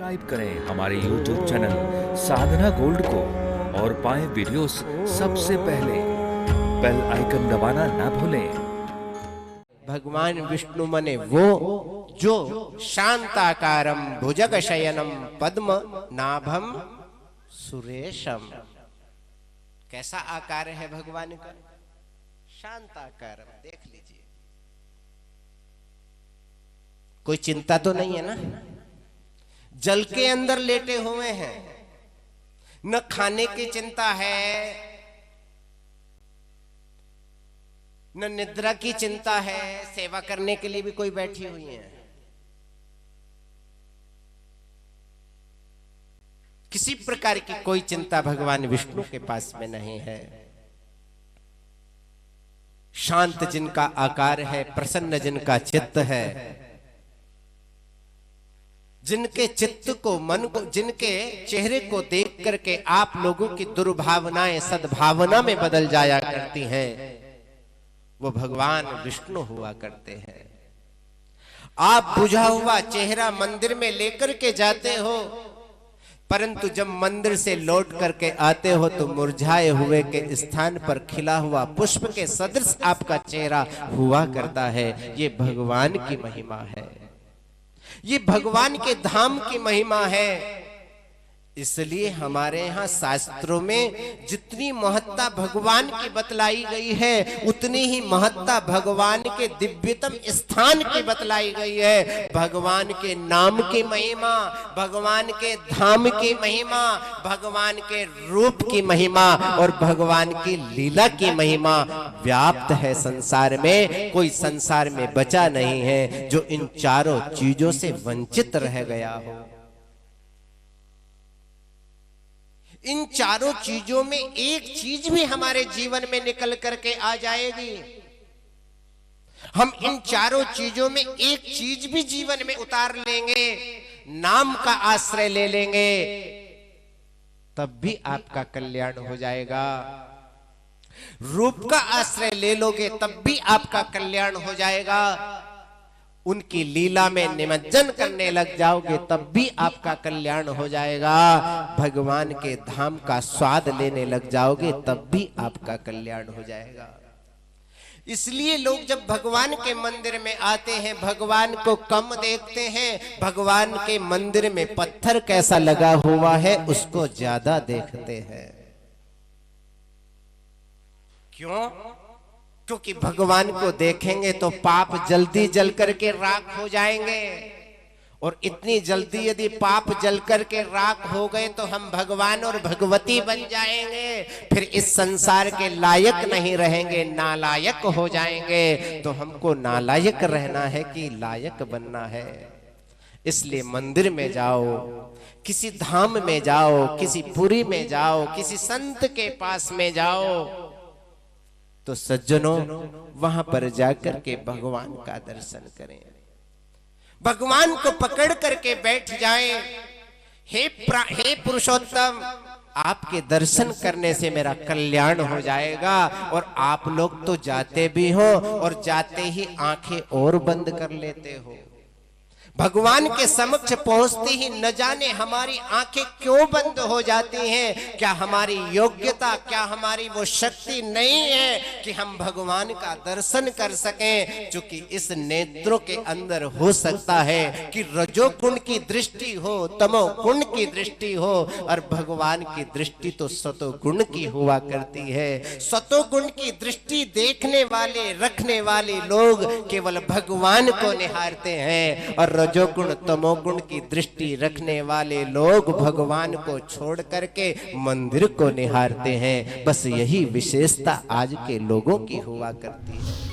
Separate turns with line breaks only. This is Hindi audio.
सब्सक्राइब करें हमारे YouTube चैनल साधना गोल्ड को और पाएं वीडियोस सबसे पहले। बेल आइकन दबाना ना भूलें।
भगवान विष्णु मने वो जो शांताकारम भुजग शयनम पद्म नाभम सुरेशम। कैसा आकार है भगवान का? शांताकारम। देख लीजिए, कोई चिंता तो नहीं है ना। जल के अंदर लेटे हुए हैं, न खाने की चिंता है, न निद्रा की चिंता है, सेवा करने के लिए भी कोई बैठी हुई है। किसी प्रकार की कोई चिंता भगवान विष्णु के पास में नहीं है। शांत जिनका आकार है, प्रसन्न जिनका चित्त है, जिनके चित्त को, मन को, जिनके चेहरे को देख करके आप लोगों की दुर्भावनाएं सद्भावना में बदल जाया करती हैं, वो भगवान विष्णु हुआ करते हैं। आप बुझा हुआ चेहरा मंदिर में लेकर के जाते हो, परंतु जब मंदिर से लौट करके आते हो तो मुरझाए हुए के स्थान पर खिला हुआ पुष्प के सदृश आपका चेहरा हुआ करता है। ये भगवान की महिमा है, ये भगवान के धाम की महिमा है। इसलिए हमारे यहाँ शास्त्रों में जितनी महत्ता भगवान की बतलाई गई है, उतनी ही महत्ता भगवान के दिव्यतम स्थान की बतलाई गई है। भगवान के नाम की महिमा, भगवान के धाम की महिमा, भगवान के रूप की महिमा और भगवान की लीला की महिमा व्याप्त है संसार में। कोई संसार में बचा नहीं है जो इन चारों चीजों से वंचित रह गया हो। इन चारों चीजों में एक चीज भी हमारे जीवन में निकल करके आ जाएगी। हम इन चारों चीजों में एक चीज भी जीवन में उतार लेंगे, नाम का आश्रय ले लेंगे, तब भी आपका कल्याण हो जाएगा। रूप का आश्रय ले लोगे तब भी आपका कल्याण हो जाएगा। उनकी लीला में निमज्जन करने लग जाओगे तब भी आपका कल्याण हो जाएगा। भगवान के धाम का स्वाद लेने लग जाओगे तब भी आपका कल्याण हो जाएगा। इसलिए लोग जब भगवान के मंदिर में आते हैं, भगवान को कम देखते हैं, भगवान के मंदिर में पत्थर कैसा लगा हुआ है उसको ज्यादा देखते हैं। क्यों? क्योंकि भगवान को देखेंगे तो पाप जल्दी जल करके राख हो जाएंगे, और इतनी जल्दी यदि पाप जल करके राख हो गए तो हम भगवान और भगवती बन जाएंगे, फिर इस संसार के लायक नहीं रहेंगे, नालायक हो जाएंगे। तो हमको नालायक रहना है कि लायक बनना है। इसलिए मंदिर में जाओ, किसी धाम में जाओ, किसी पुरी में जाओ, किसी संत के पास में जाओ, तो सज्जनों वहां पर जाकर के भगवान का दर्शन करें। भगवान को पकड़ करके बैठ जाएं। हे पुरुषोत्तम, आपके दर्शन करने से मेरा कल्याण हो जाएगा। और आप लोग तो जाते भी हो और जाते ही आंखें और बंद कर लेते हो। भगवान के समक्ष पहुंचते ही न जाने हमारी आंखें क्यों बंद हो जाती हैं। क्या हमारी योग्यता, क्या हमारी वो शक्ति नहीं है कि हम भगवान का दर्शन कर सकें? क्योंकि इस नेत्रों के अंदर हो सकता है कि रजोगुण की दृष्टि हो, तमोगुण की दृष्टि हो, और भगवान की दृष्टि तो सतोगुण की हुआ करती है। सतोगुण की दृष्टि देखने वाले, रखने वाले लोग केवल भगवान को निहारते हैं, और रजोगुण तमोगुण की दृष्टि रखने वाले लोग भगवान को छोड़ करके मंदिर को निहारते हैं। बस यही विशेषता आज के लोगों की हुआ करती है।